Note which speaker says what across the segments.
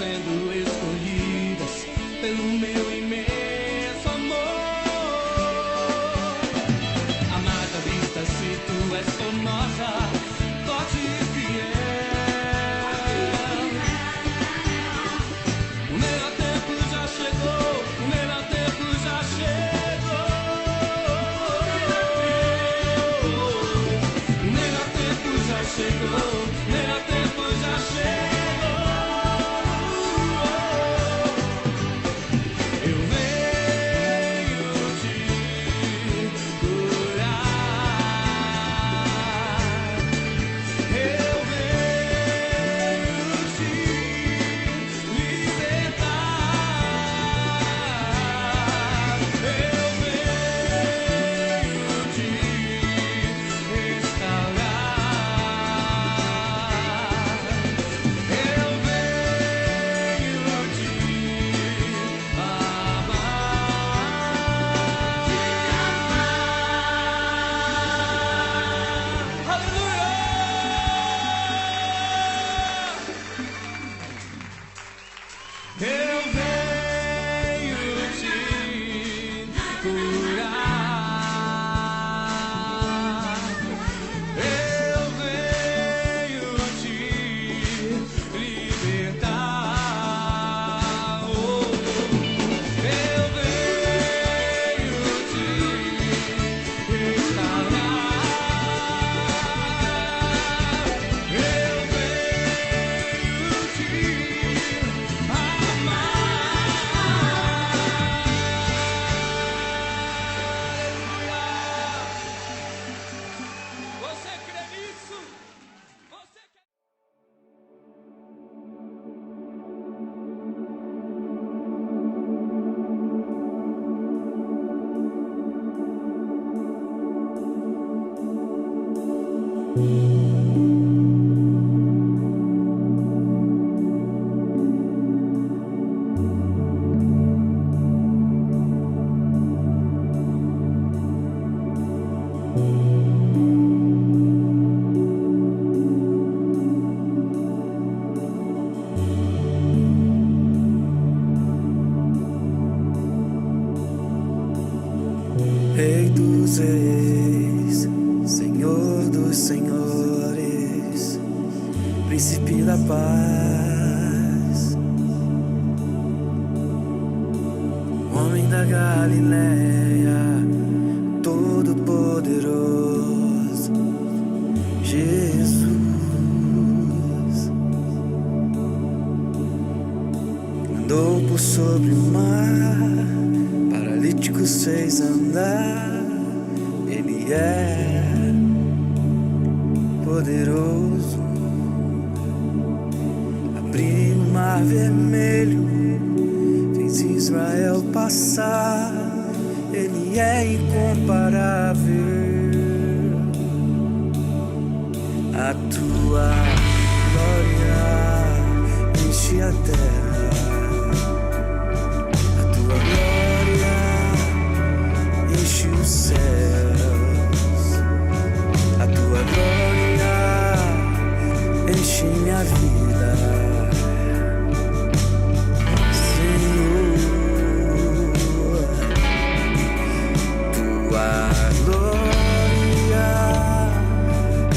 Speaker 1: sendo escolhidas pelo meu imenso amor. Amada vista, se tu és formosa, forte e fiel. O melhor tempo já chegou, o melhor tempo já chegou. O melhor tempo já chegou, o melhor tempo já chegou.
Speaker 2: Rei dos reis, Senhor dos senhores, Príncipe da paz, homem da Galileia, todo-poderoso, Jesus. Andou por sobre o mar, paralíticos fez andar. Ele é poderoso. Abriu o mar vermelho, fez Israel passar. Ele é incomparável. A tua glória enche a terra. Enche os céus, a tua glória enche minha vida, Senhor. Tua glória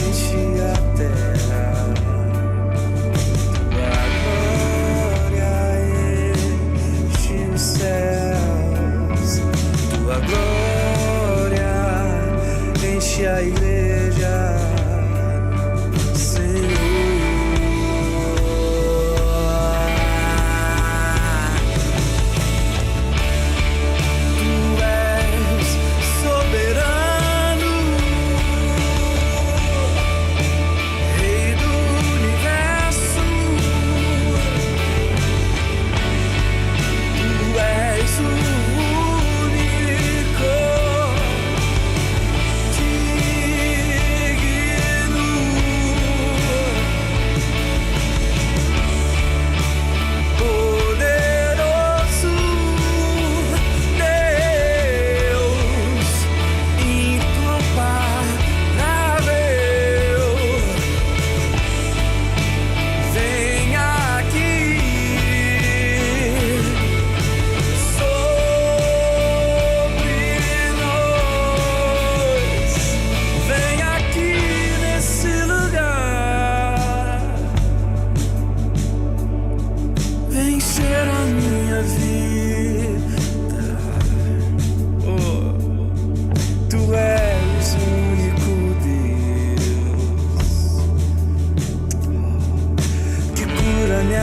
Speaker 2: enche a terra, tua glória enche os céus, tua glória enche a igreja, Senhor. Tu és soberano, Rei do universo. Tu és o único digno.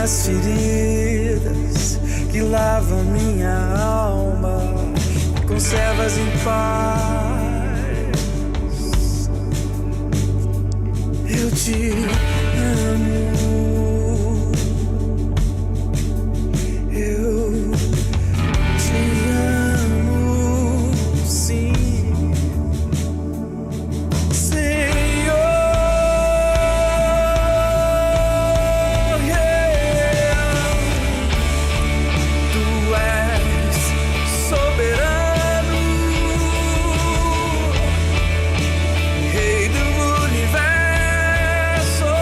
Speaker 2: minhas feridas, que lava minha alma, conservas em paz. Eu te amo. Eu te amo, sim, Senhor. Tu és soberano, Rei do universo.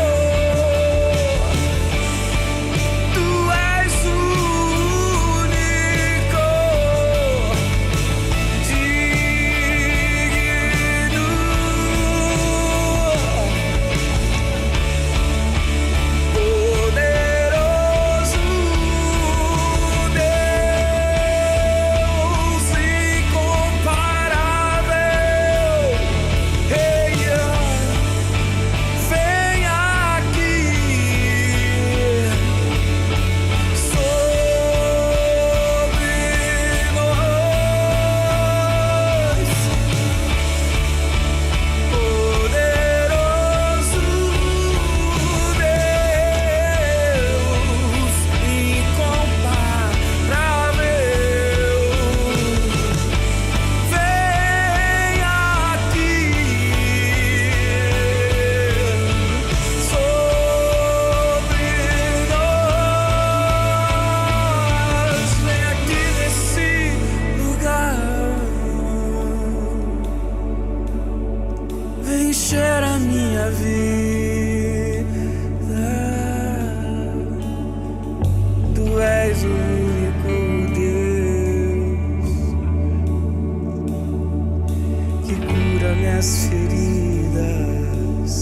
Speaker 2: Tu és único, digno, poderoso Deus incomparável. Ei, vem aqui sobre nós, poderoso Deus incomparável. Vem aqui sobre nós, vem aqui nesse lugar, vem encher a minha vida. Tu és o único Deus que cura minhas feridas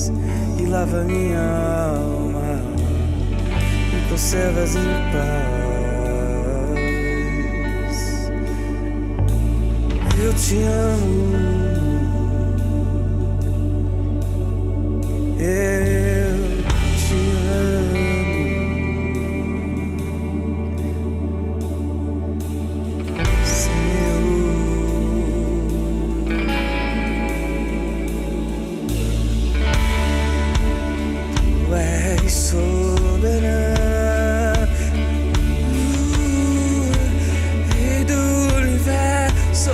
Speaker 2: e lava minha alma e conservas em paz. Eu te amo. Eu te amo, Senhor. Tu és soberano, Rei do universo.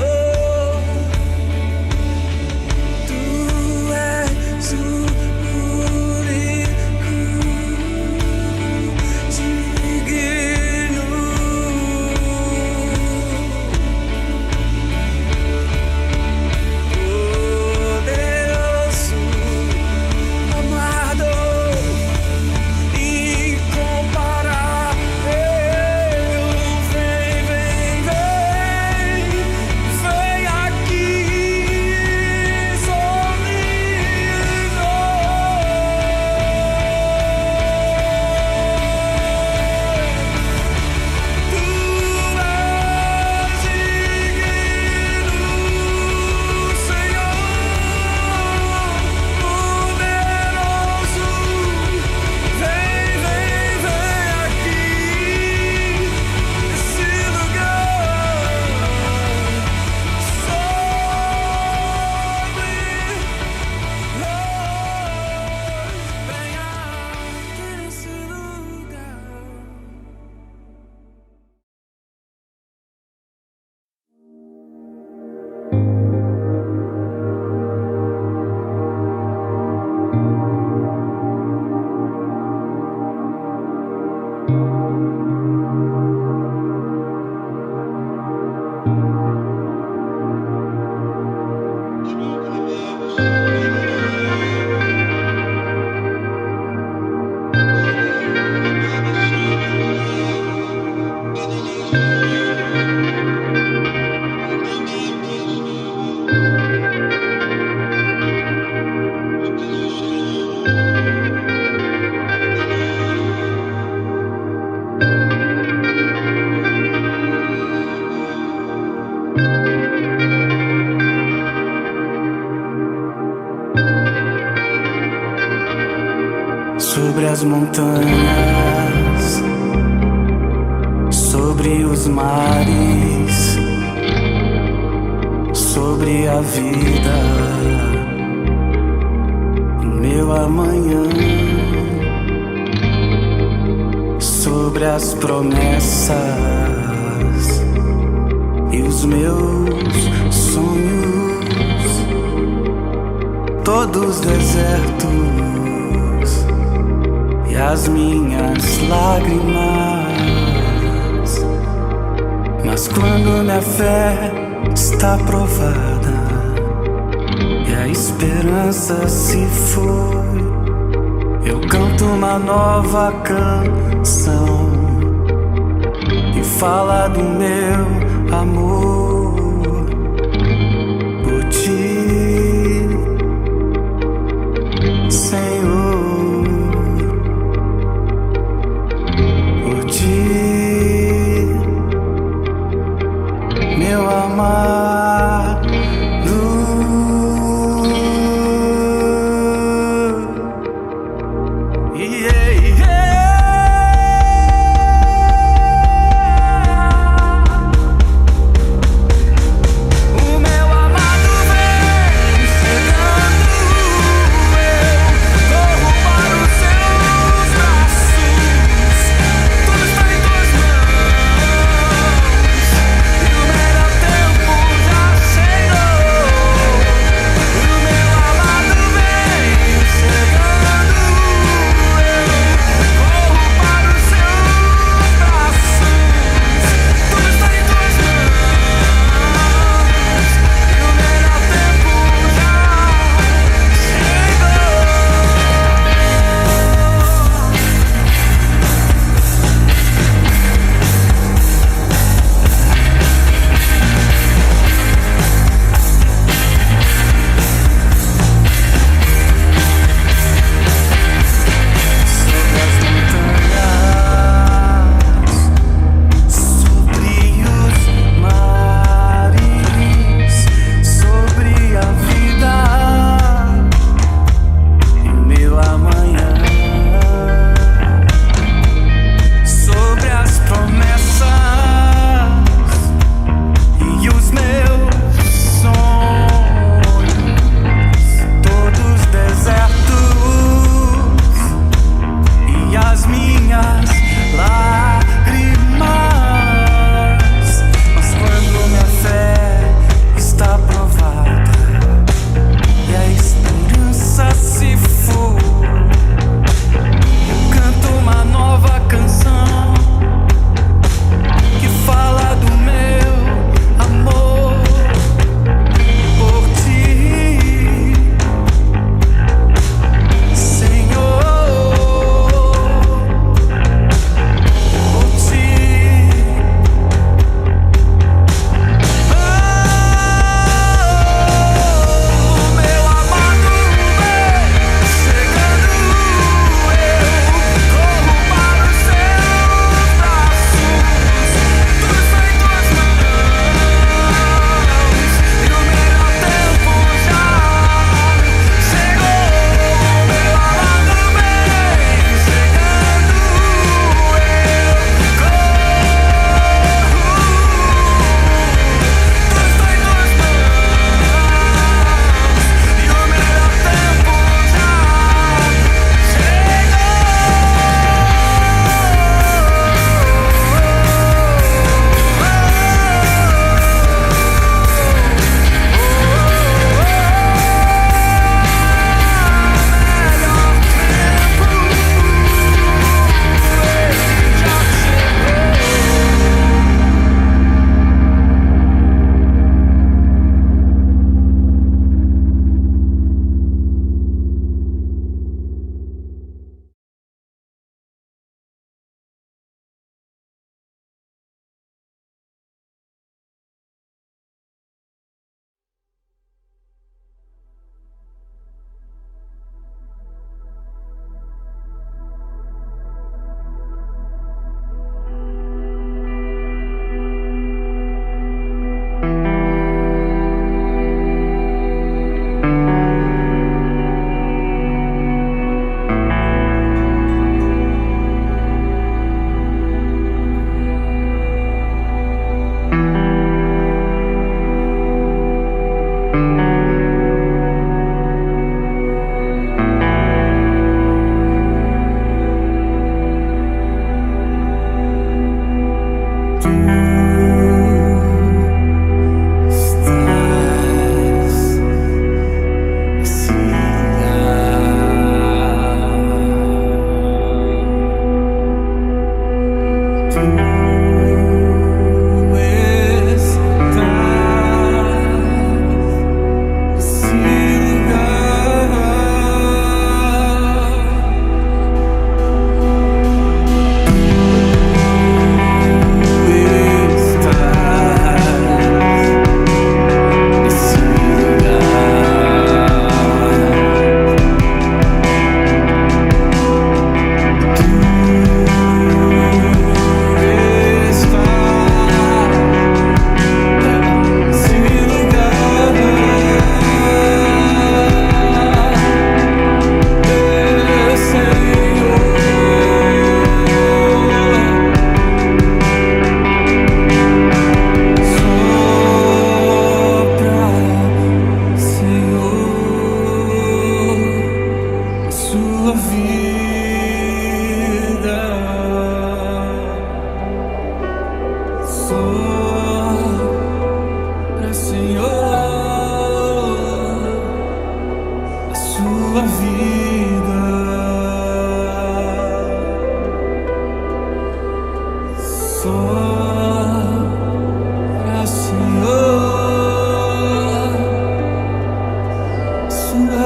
Speaker 2: Tu és o único, digno, poderoso, amado, incomparável. Vem, vem, vem, vem aqui sobre nós. Tu és digno, Senhor, poderoso. Vem, vem, vem aqui nesse lugar, sobre nós. Vem aqui nesse lugar. Sobre as montanhas sobre os mares, sobre a vida, o meu amanhã, sobre as promessas e os meus sonhos, todos desertos e as minhas lágrimas. Mas quando minha fé está provada e a esperança se foi, eu canto uma nova canção e fala do meu amor por ti, Senhor, por ti, meu amado. Yeah, yeah.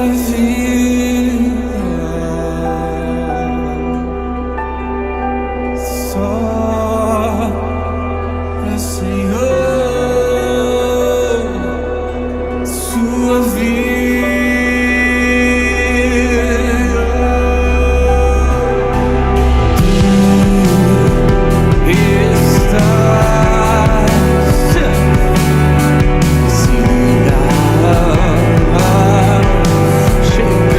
Speaker 2: vida, só pra Senhor, sua vida. Tu estás se dá, chega.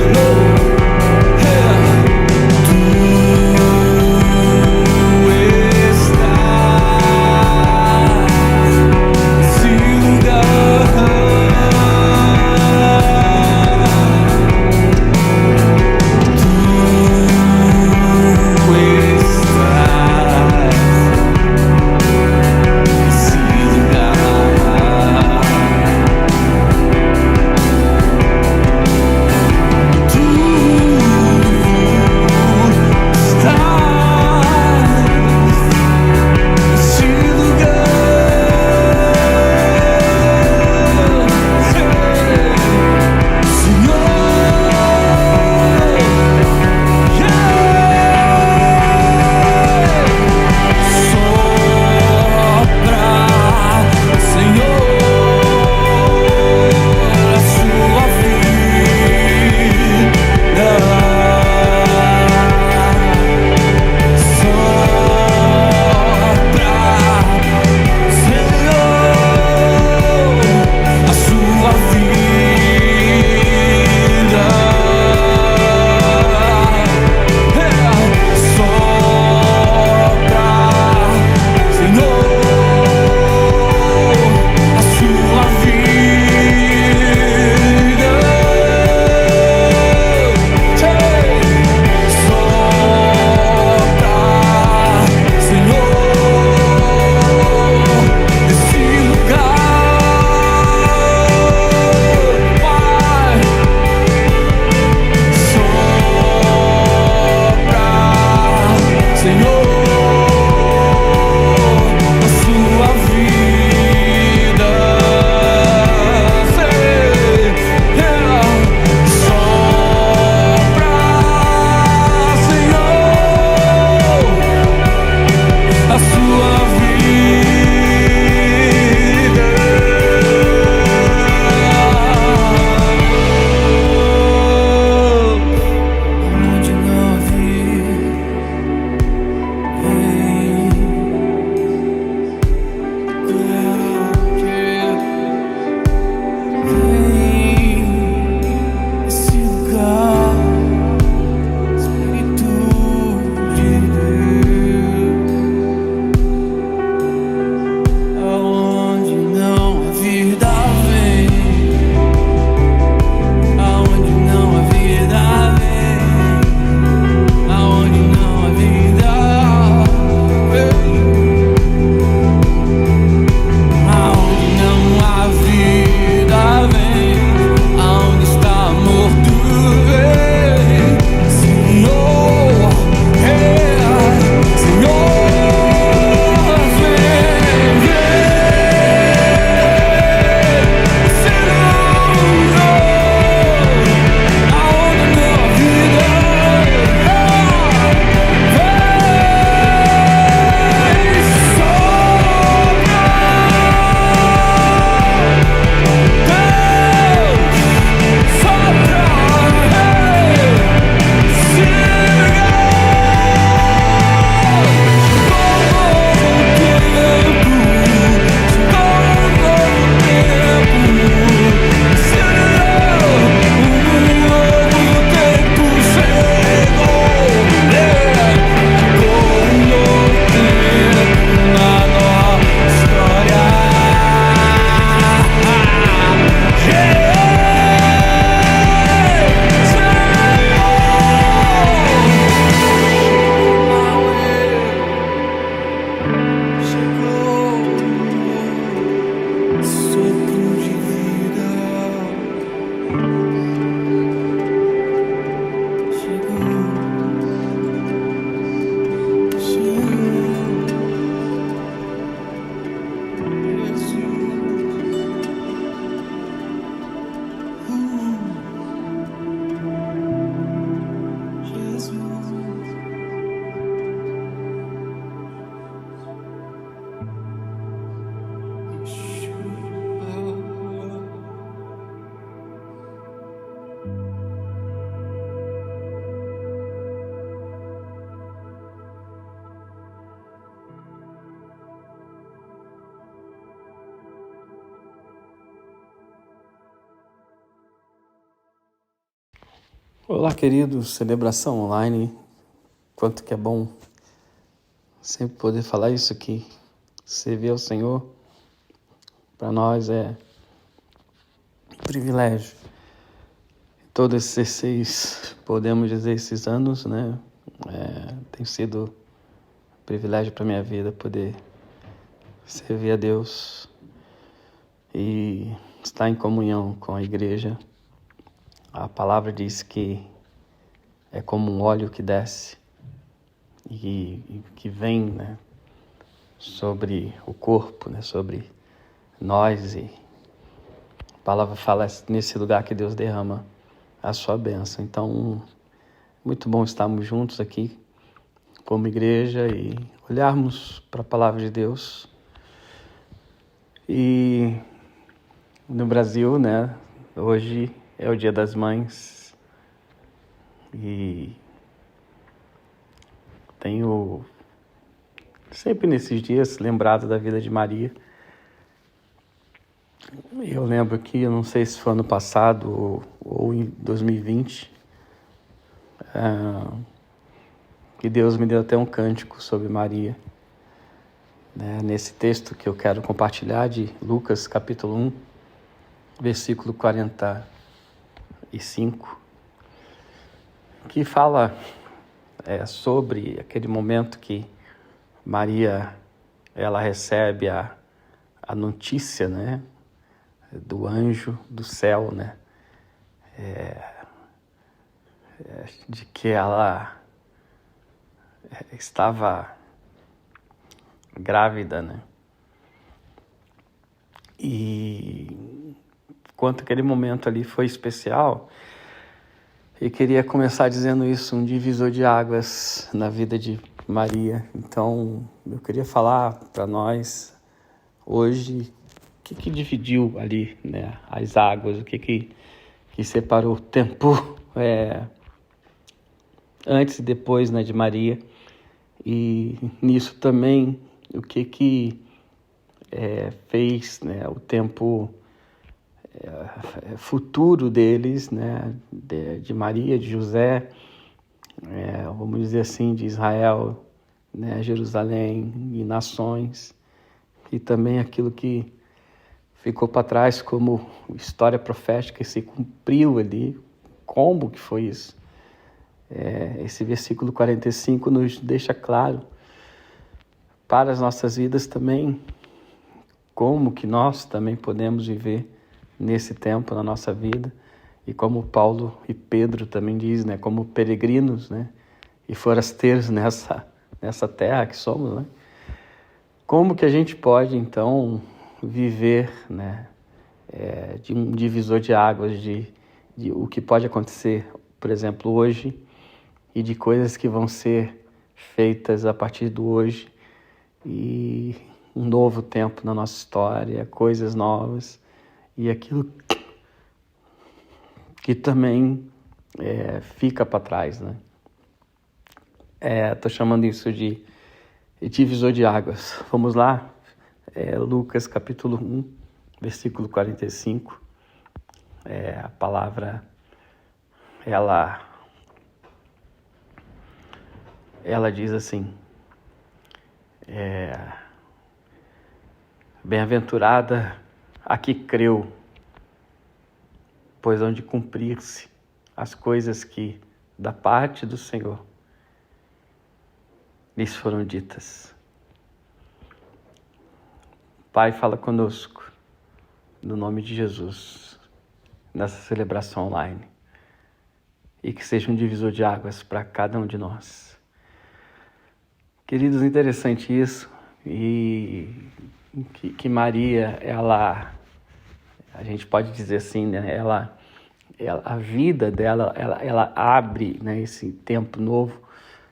Speaker 2: Olá, queridos, celebração online. Quanto que é bom sempre poder falar isso aqui. Servir ao Senhor, para nós é um privilégio. Todos esses, podemos dizer, esses anos, né? Tem sido um privilégio para minha vida poder servir a Deus e estar em comunhão com a igreja. A palavra diz que é como um óleo que desce e que vem, né, sobre o corpo, né, sobre nós. E a palavra fala nesse lugar que Deus derrama a sua bênção. Então, muito bom estarmos juntos aqui como igreja e olharmos para a palavra de Deus. E no Brasil, né, hoje é o Dia das Mães e tenho sempre nesses dias lembrado da vida de Maria. Eu lembro que, eu não sei se foi ano passado ou em 2020, que Deus me deu até um cântico sobre Maria. Nesse texto que eu quero compartilhar de Lucas capítulo 1, versículo 45, que fala sobre aquele momento que Maria ela recebe a notícia, né, do anjo do céu, né, de que ela estava grávida, né? E quanto aquele momento ali foi especial, eu queria começar dizendo isso, um divisor de águas na vida de Maria. Então, eu queria falar para nós hoje o que dividiu ali, né, as águas, o que separou o tempo antes e depois, né, de Maria. E nisso também o que fez, né, o tempo futuro deles, né, de Maria, de José, vamos dizer assim, de Israel, né, Jerusalém e nações, e também aquilo que ficou para trás como história profética e se cumpriu ali. Como que foi isso? Esse versículo 45 nos deixa claro para as nossas vidas também como que nós também podemos viver nesse tempo na nossa vida, e como Paulo e Pedro também diz, né, como peregrinos, né, e forasteiros nessa terra que somos, né, como que a gente pode então viver, né, de um divisor de águas, de o que pode acontecer, por exemplo, hoje, e de coisas que vão ser feitas a partir do hoje, e um novo tempo na nossa história, coisas novas, e aquilo que também fica para trás, né? Estou chamando isso de divisor de águas. Vamos lá? Lucas capítulo 1, versículo 45. A palavra, ela diz assim: bem-aventurada a que creu, pois hão de cumprir-se as coisas que da parte do Senhor lhes foram ditas. Pai, fala conosco, no nome de Jesus, nessa celebração online, e que seja um divisor de águas para cada um de nós. Queridos, interessante isso, e que Maria, a gente pode dizer assim, né, a vida dela, ela abre, né, esse tempo novo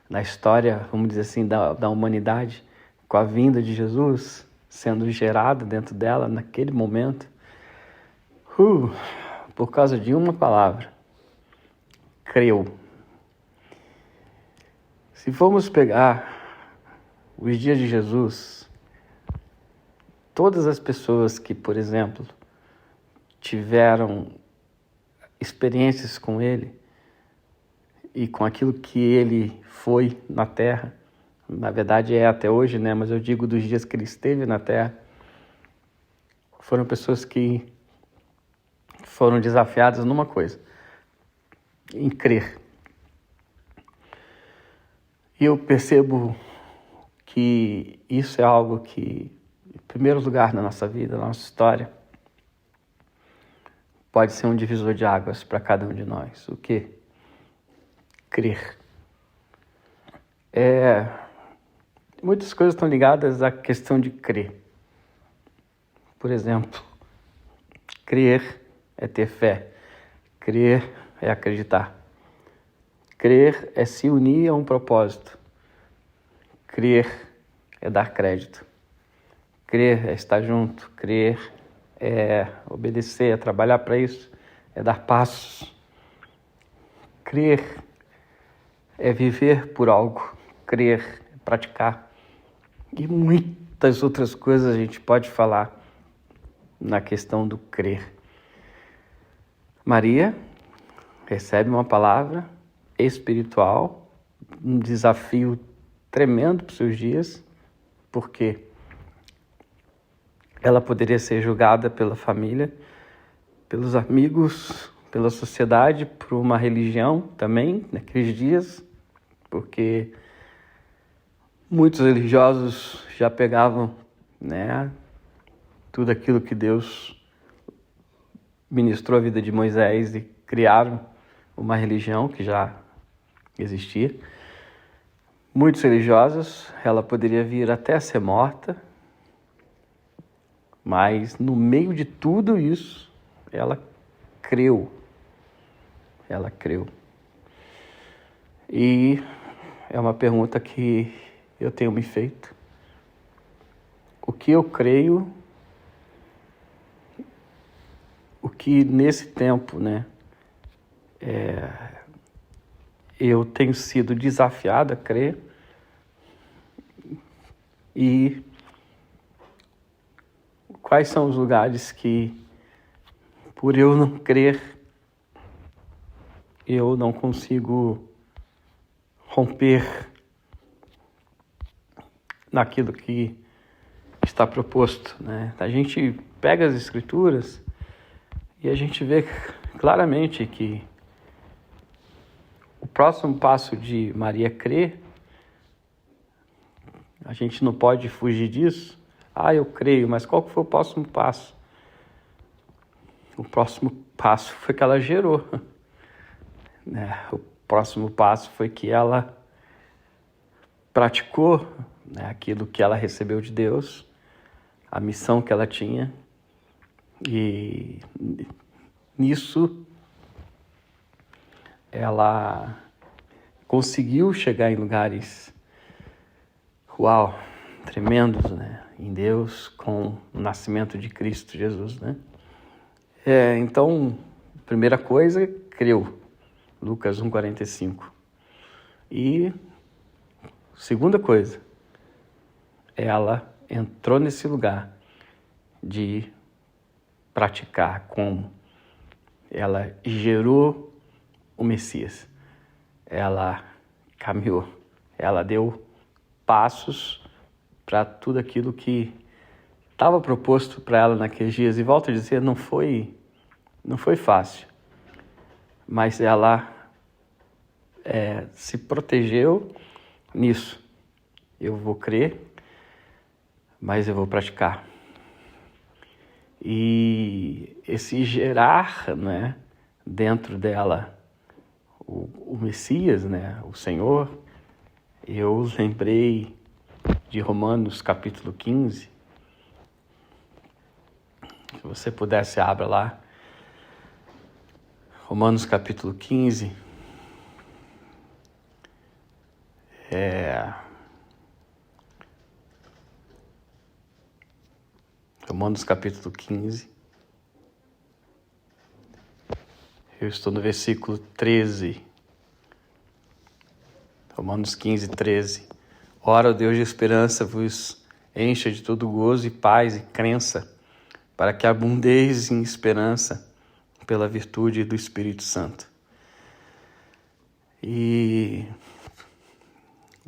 Speaker 2: na história, vamos dizer assim, da humanidade, com a vinda de Jesus sendo gerada dentro dela naquele momento, por causa de uma palavra: creu. Se formos pegar os dias de Jesus, todas as pessoas que, por exemplo, tiveram experiências com ele, e com aquilo que ele foi na terra, na verdade é até hoje, né? Mas eu digo dos dias que ele esteve na terra, foram pessoas que foram desafiadas numa coisa, em crer. E eu percebo que isso é algo que, em primeiro lugar na nossa vida, na nossa história, pode ser um divisor de águas para cada um de nós. O quê? Crer. Muitas coisas estão ligadas à questão de crer. Por exemplo, crer é ter fé. Crer é acreditar. Crer é se unir a um propósito. Crer é dar crédito. Crer é estar junto. Crer é obedecer, é trabalhar para isso, é dar passos. Crer é viver por algo. Crer é praticar. E muitas outras coisas a gente pode falar na questão do crer. Maria recebe uma palavra espiritual, um desafio tremendo para os seus dias, porque ela poderia ser julgada pela família, pelos amigos, pela sociedade, por uma religião também naqueles dias, porque muitos religiosos já pegavam, né, tudo aquilo que Deus ministrou a vida de Moisés e criaram uma religião que já existia. Muitos religiosos, ela poderia vir até a ser morta, mas no meio de tudo isso, ela creu. Ela creu. E é uma pergunta que eu tenho me feito. O que eu creio, o que nesse tempo, né, eu tenho sido desafiado a crer, e quais são os lugares que, por eu não crer, eu não consigo romper naquilo que está proposto, né? A gente pega as escrituras e a gente vê claramente que o próximo passo de Maria crer, a gente não pode fugir disso. Eu creio, mas qual foi o próximo passo? O próximo passo foi que ela gerou. O próximo passo foi que ela praticou, né, aquilo que ela recebeu de Deus, a missão que ela tinha, e nisso ela conseguiu chegar em lugares, tremendos, né, em Deus, com o nascimento de Cristo Jesus, né? Então, primeira coisa, creu, Lucas 1,45. E segunda coisa, ela entrou nesse lugar de praticar como ela gerou o Messias. Ela caminhou, ela deu passos para tudo aquilo que estava proposto para ela naqueles dias. E volto a dizer, não foi fácil, mas ela se protegeu nisso. Eu vou crer, mas eu vou praticar. E esse gerar, né, dentro dela o Messias, né, o Senhor, eu lembrei de Romanos capítulo 15. Se você pudesse, abra lá. Romanos capítulo 15. Romanos capítulo 15. Eu estou no versículo 13. Romanos 15, 13. Ora, o Deus de esperança vos encha de todo gozo e paz e crença, para que abundeis em esperança pela virtude do Espírito Santo. E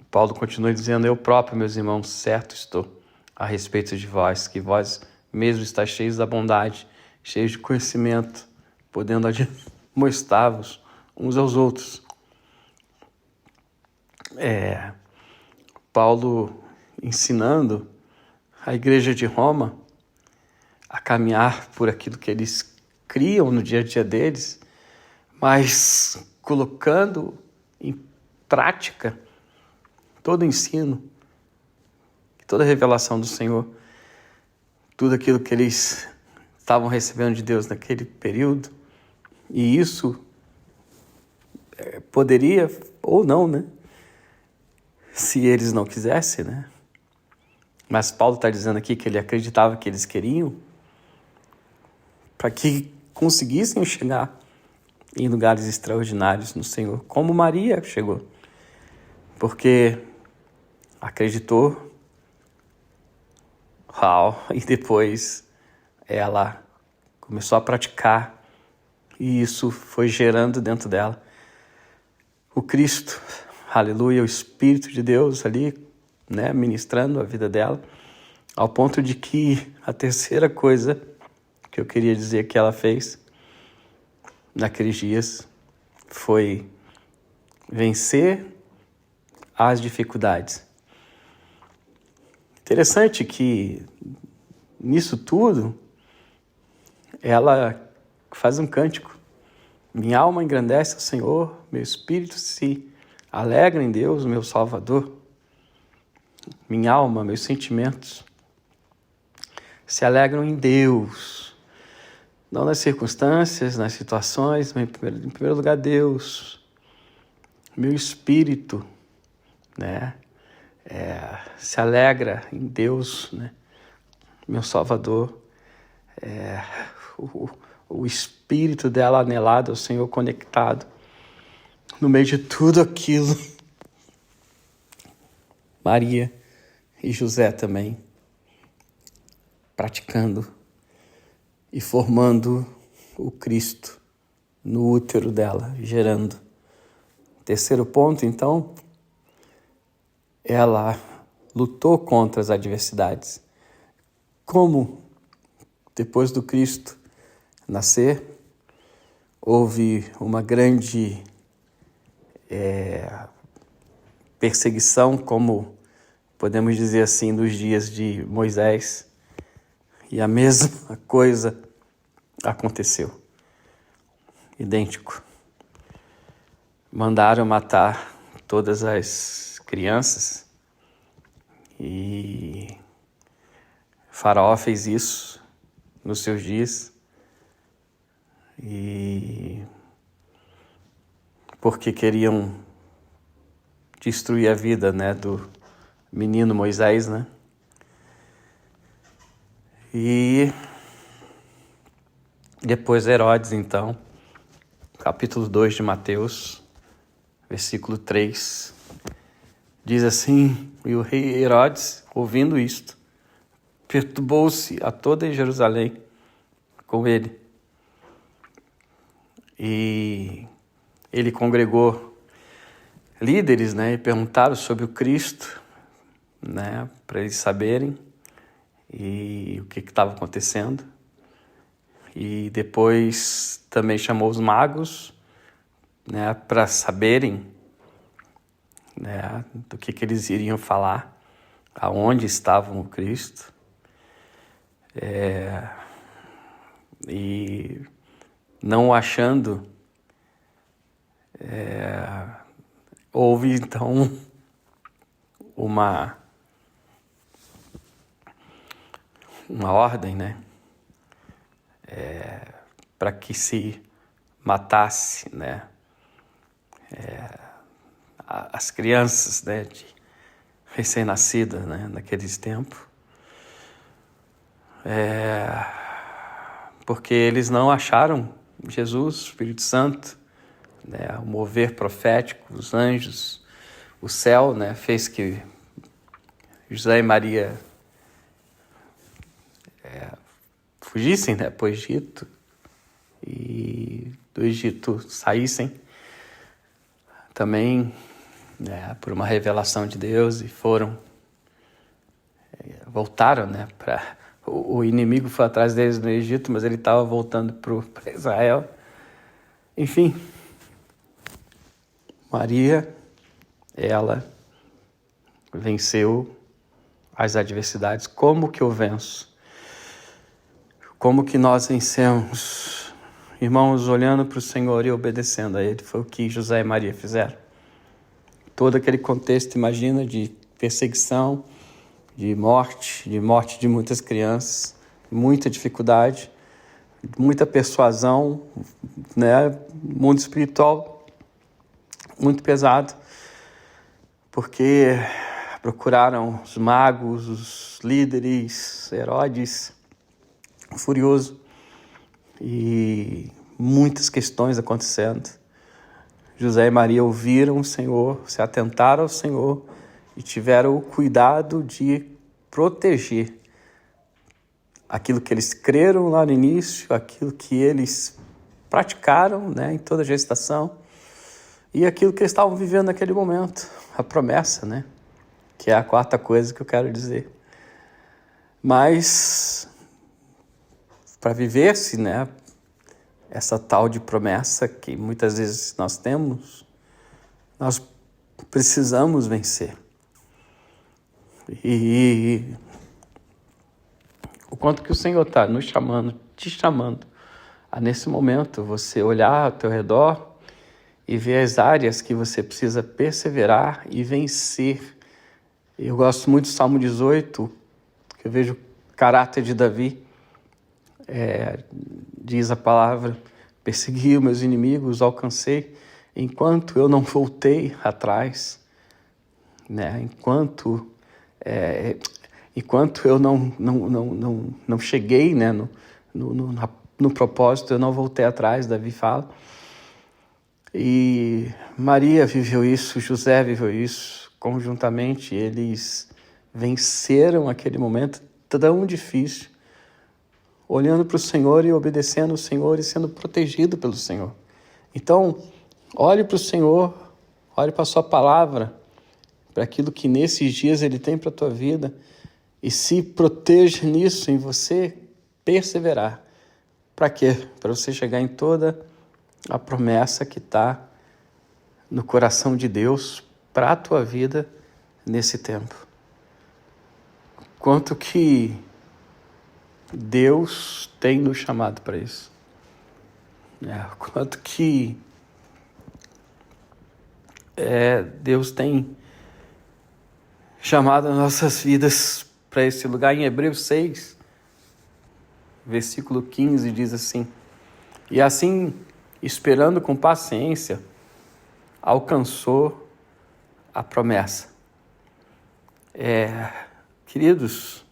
Speaker 2: Paulo continua dizendo: eu próprio, meus irmãos, certo estou a respeito de vós, que vós mesmo estáis cheios da bondade, cheios de conhecimento, podendo admoestar-vos uns aos outros. Paulo ensinando a igreja de Roma a caminhar por aquilo que eles criam no dia a dia deles, mas colocando em prática todo o ensino, toda a revelação do Senhor, tudo aquilo que eles estavam recebendo de Deus naquele período. E isso poderia, ou não, né? Se eles não quisessem, né? Mas Paulo está dizendo aqui que ele acreditava que eles queriam para que conseguissem chegar em lugares extraordinários no Senhor, como Maria chegou. Porque acreditou, e depois ela começou a praticar, e isso foi gerando dentro dela o Cristo, aleluia, o Espírito de Deus ali, né, ministrando a vida dela, ao ponto de que a terceira coisa que eu queria dizer que ela fez naqueles dias foi vencer as dificuldades. Interessante que nisso tudo ela faz um cântico: minha alma engrandece ao Senhor, meu espírito se alegra em Deus, meu Salvador. Minha alma, meus sentimentos se alegram em Deus, não nas circunstâncias, nas situações, mas em primeiro lugar Deus. Meu espírito, né, se alegra em Deus, né, meu Salvador. O espírito dela anelado ao Senhor, conectado no meio de tudo aquilo. Maria e José também praticando e formando o Cristo no útero dela, gerando. Terceiro ponto, então, ela lutou contra as adversidades. Como depois do Cristo nascer, houve uma grande perseguição, como podemos dizer assim, nos dias de Moisés, e a mesma coisa aconteceu, idêntico. Mandaram matar todas as crianças e Faraó fez isso nos seus dias, e porque queriam destruir a vida, né, do menino Moisés, né? E depois Herodes, então, capítulo 2 de Mateus, versículo 3, diz assim: e o rei Herodes, ouvindo isto, perturbou-se a toda Jerusalém com ele. E ele congregou líderes, né, e perguntaram sobre o Cristo, né, para eles saberem e o que estava acontecendo. E depois também chamou os magos, né, para saberem, né, do que eles iriam falar, aonde estavam o Cristo. E não o achando, houve então uma ordem, né, para que se matasse, né, as crianças, né, de recém-nascidas, né, naqueles tempos, porque eles não acharam Jesus, o Espírito Santo, né, o mover profético, os anjos, o céu, né, fez que José e Maria fugissem, né, para o Egito, e do Egito saíssem também, né, por uma revelação de Deus, e voltaram, né, para o inimigo foi atrás deles no Egito, mas ele estava voltando para Israel. Enfim, Maria, ela venceu as adversidades. Como que eu venço? Como que nós vencemos? Irmãos, olhando para o Senhor e obedecendo a Ele, foi o que José e Maria fizeram. Todo aquele contexto, imagina, de perseguição, de morte de muitas crianças, muita dificuldade, muita persuasão, né? Mundo espiritual muito pesado, porque procuraram os magos, os líderes, Herodes, furioso, e muitas questões acontecendo. José e Maria ouviram o Senhor, se atentaram ao Senhor e tiveram o cuidado de proteger aquilo que eles creram lá no início, aquilo que eles praticaram, né, em toda a gestação, e aquilo que eles estavam vivendo naquele momento, a promessa, né, que é a quarta coisa que eu quero dizer. Mas para viver-se, né, essa tal de promessa que muitas vezes nós temos, nós precisamos vencer. E o quanto que o Senhor está nos chamando, te chamando, a nesse momento você olhar ao teu redor e ver as áreas que você precisa perseverar e vencer. Eu gosto muito do Salmo 18, que eu vejo o caráter de Davi. Diz a palavra: persegui os meus inimigos, alcancei, enquanto eu não voltei atrás, né? Enquanto eu não cheguei, né, no propósito, eu não voltei atrás, Davi fala. E Maria viveu isso, José viveu isso, conjuntamente eles venceram aquele momento tão difícil, olhando para o Senhor e obedecendo o Senhor e sendo protegido pelo Senhor. Então, olhe para o Senhor, olhe para a sua palavra, para aquilo que nesses dias Ele tem para a tua vida, e se proteja nisso, em você perseverar. Para quê? Para você chegar em toda a promessa que está no coração de Deus para a tua vida nesse tempo. Quanto que Deus tem nos chamado para isso. Quanto que Deus tem chamado as nossas vidas para esse lugar. Em Hebreus 6, versículo 15, diz assim: e assim, esperando com paciência, alcançou a promessa. Queridos,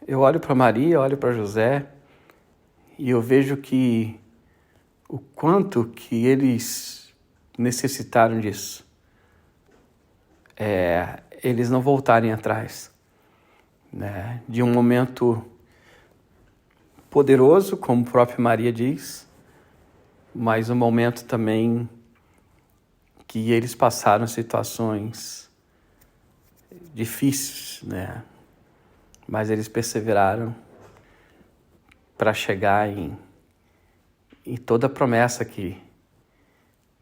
Speaker 2: eu olho para Maria, olho para José, e eu vejo que o quanto que eles necessitaram disso. Eles não voltarem atrás, né, de um momento poderoso, como a própria Maria diz, mas um momento também que eles passaram situações difíceis, né? Mas eles perseveraram para chegar em toda a promessa que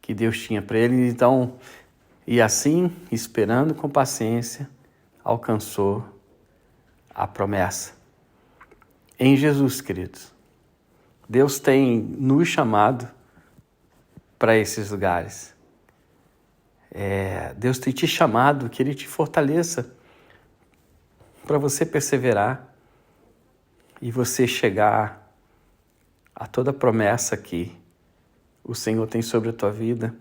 Speaker 2: Deus tinha para eles. Então, e assim, esperando com paciência, alcançou a promessa. Em Jesus, queridos, Deus tem nos chamado para esses lugares. Deus tem te chamado, que Ele te fortaleça para você perseverar e você chegar a toda a promessa que o Senhor tem sobre a tua vida.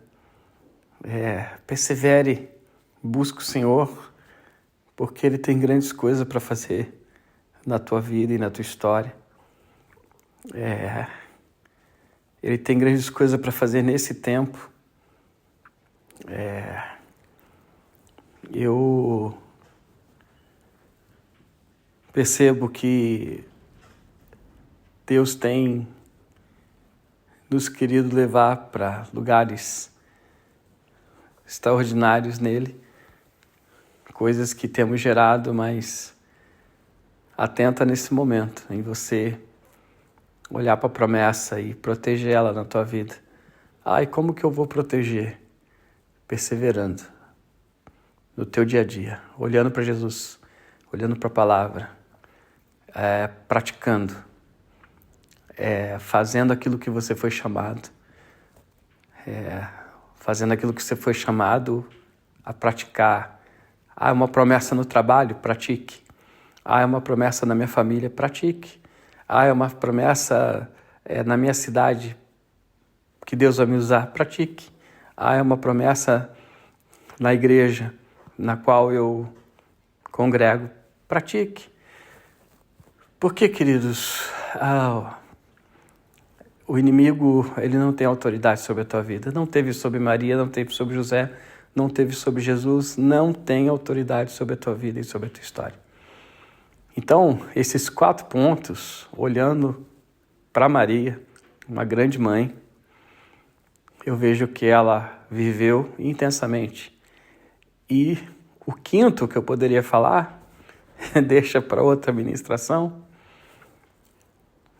Speaker 2: Persevere, busque o Senhor, porque Ele tem grandes coisas para fazer na tua vida e na tua história. Ele tem grandes coisas para fazer nesse tempo. Eu percebo que Deus tem nos querido levar para lugares extraordinários nele, coisas que temos gerado, mas atenta nesse momento em você olhar para a promessa e proteger ela na tua vida. E como que eu vou proteger? Perseverando no teu dia a dia, olhando para Jesus, olhando para a palavra, praticando, fazendo aquilo que você foi chamado, fazendo aquilo que você foi chamado a praticar. É uma promessa no trabalho? Pratique. É uma promessa na minha família? Pratique. É uma promessa na minha cidade que Deus vai me usar? Pratique. É uma promessa na igreja na qual eu congrego? Pratique. Porque, queridos, o inimigo, ele não tem autoridade sobre a tua vida. Não teve sobre Maria, não teve sobre José, não teve sobre Jesus, não tem autoridade sobre a tua vida e sobre a tua história. Então, esses 4 pontos, olhando para Maria, uma grande mãe, eu vejo que ela viveu intensamente. E o 5º que eu poderia falar, deixa para outra ministração,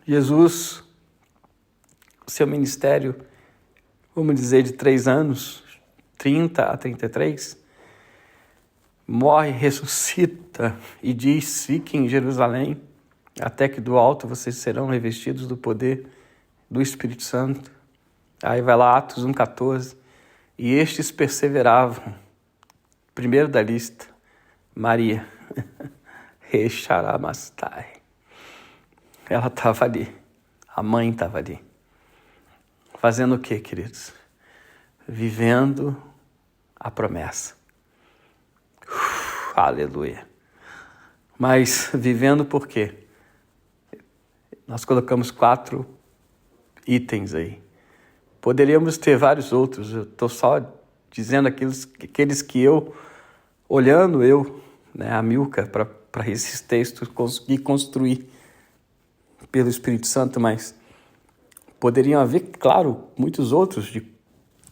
Speaker 2: Jesus, seu ministério, vamos dizer, de 3 anos, 30 a 33, morre, ressuscita e diz: fiquem em Jerusalém, até que do alto vocês serão revestidos do poder do Espírito Santo. Aí vai lá, Atos 1,14, e estes perseveravam. Primeiro da lista, Maria, Recharamastai. Ela estava ali, a mãe estava ali. Fazendo o quê, queridos? Vivendo a promessa. Aleluia. Mas vivendo por quê? Nós colocamos 4 itens aí. Poderíamos ter vários outros, eu estou só dizendo aqueles que eu, olhando a Milka, para esses textos, consegui construir pelo Espírito Santo, mas poderiam haver, claro, muitos outros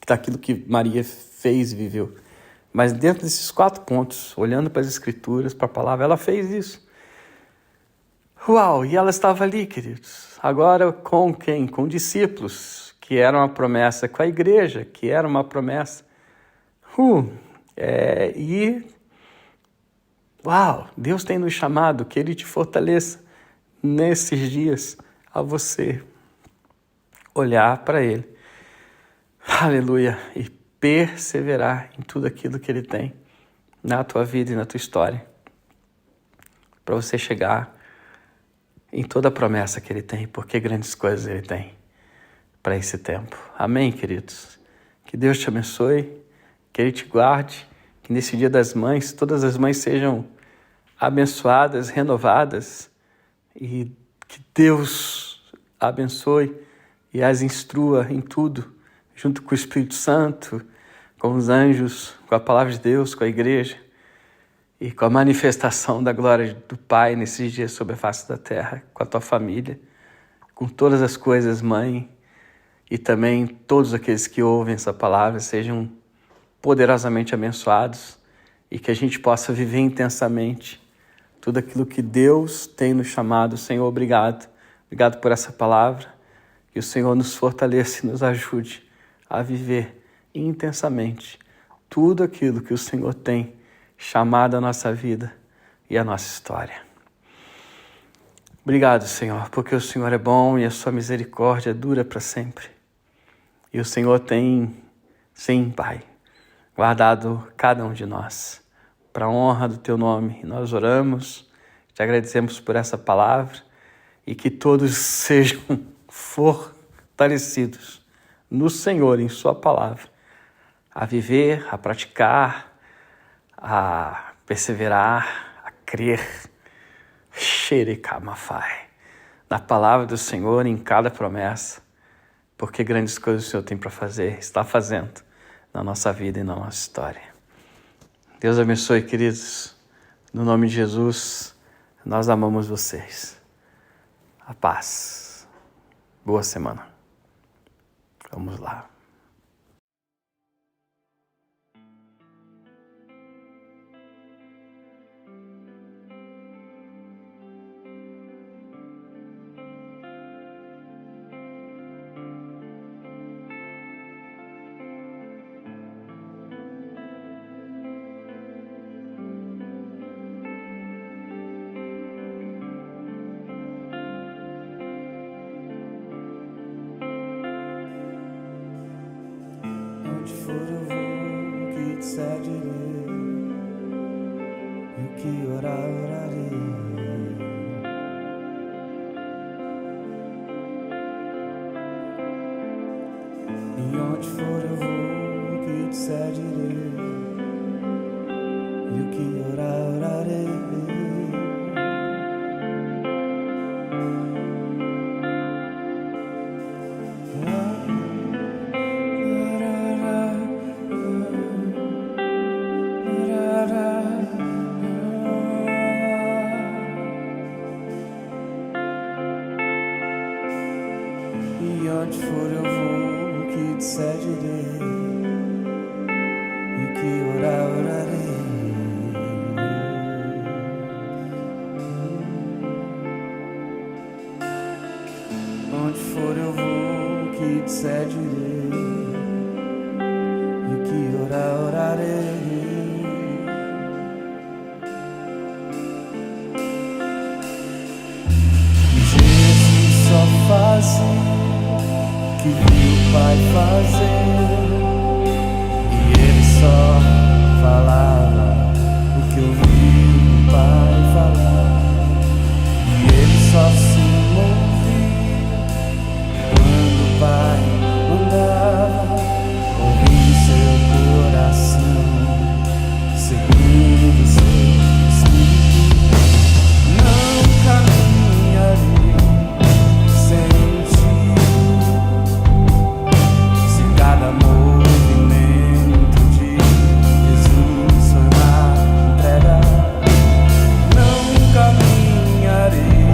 Speaker 2: daquilo que Maria fez e viveu. Mas dentro desses 4 pontos, olhando para as Escrituras, para a palavra, ela fez isso. Uau! E ela estava ali, queridos. Agora com quem? Com discípulos, que era uma promessa, com a igreja, que era uma promessa. Uau! Deus tem nos chamado, que Ele te fortaleça nesses dias a você olhar para Ele. Aleluia! E perseverar em tudo aquilo que Ele tem na tua vida e na tua história, para você chegar em toda a promessa que Ele tem, porque grandes coisas Ele tem para esse tempo. Amém, queridos? Que Deus te abençoe, que Ele te guarde, que nesse Dia das Mães, todas as mães sejam abençoadas, renovadas, e que Deus abençoe e as instrua em tudo, junto com o Espírito Santo, com os anjos, com a palavra de Deus, com a igreja e com a manifestação da glória do Pai nesses dias sobre a face da terra, com a tua família, com todas as coisas, mãe, e também todos aqueles que ouvem essa palavra sejam poderosamente abençoados e que a gente possa viver intensamente tudo aquilo que Deus tem nos chamado. Senhor, obrigado. Obrigado por essa palavra. Que o Senhor nos fortaleça e nos ajude a viver intensamente tudo aquilo que o Senhor tem chamado a nossa vida e a nossa história. Obrigado, Senhor, porque o Senhor é bom e a sua misericórdia dura para sempre. E o Senhor tem, sim, Pai, guardado cada um de nós para a honra do teu nome. Nós oramos, te agradecemos por essa palavra e que todos sejam fortalecidos no Senhor, em sua palavra, a viver, a praticar, a perseverar, a crer, xerecamafai, na palavra do Senhor, em cada promessa, porque grandes coisas o Senhor tem para fazer, está fazendo na nossa vida e na nossa história. Deus abençoe, queridos. No nome de Jesus, nós amamos vocês. A paz. Boa semana. Vamos lá.
Speaker 1: disser direi, e o que orar, orarei. E onde for eu vou, o que disser direi, e o que orar, orarei. E onde for eu vou, o que disser direi, e o que orar, orarei. Onde for eu vou, o que disser direi, e o que orar, orarei. Jesus só fazia que viu o Pai fazer, e ele só falava o que ouviu o Pai falar, e ele só se movia quando o Pai mandava, ouvindo seu coração, seguindo seu espírito. Não caminharei sem ti, se cada movimento de Jesus foi uma entrega. Não caminharei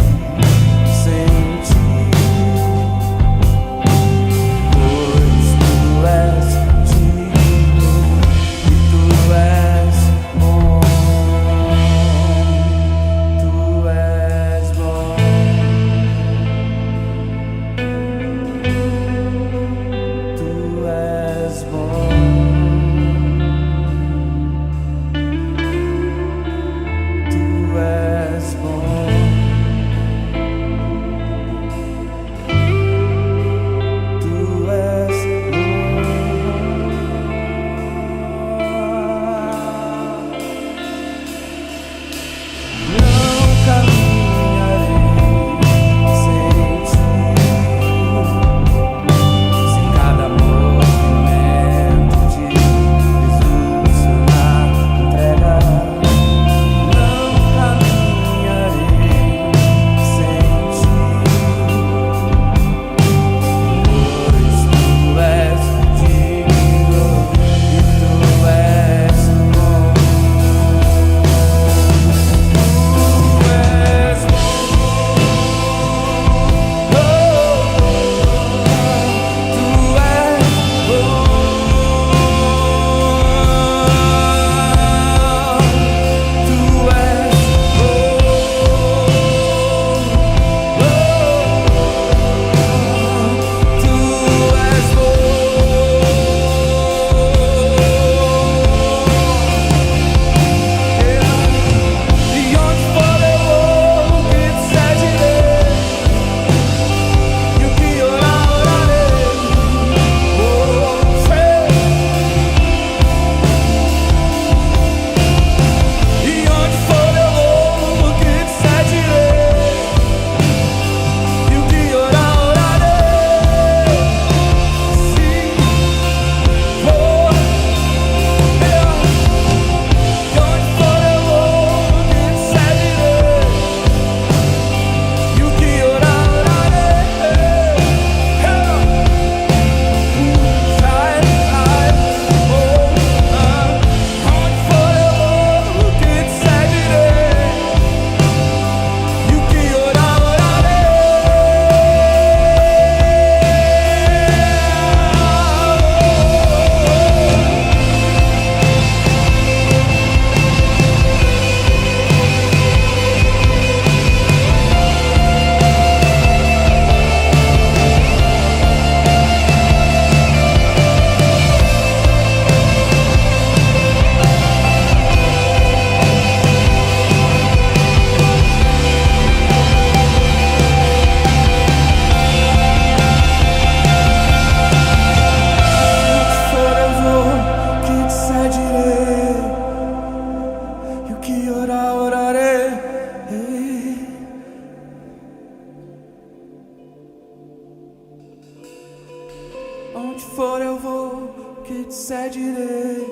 Speaker 1: onde for eu vou, que disser direi,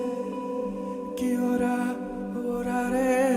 Speaker 1: que orar, orarei.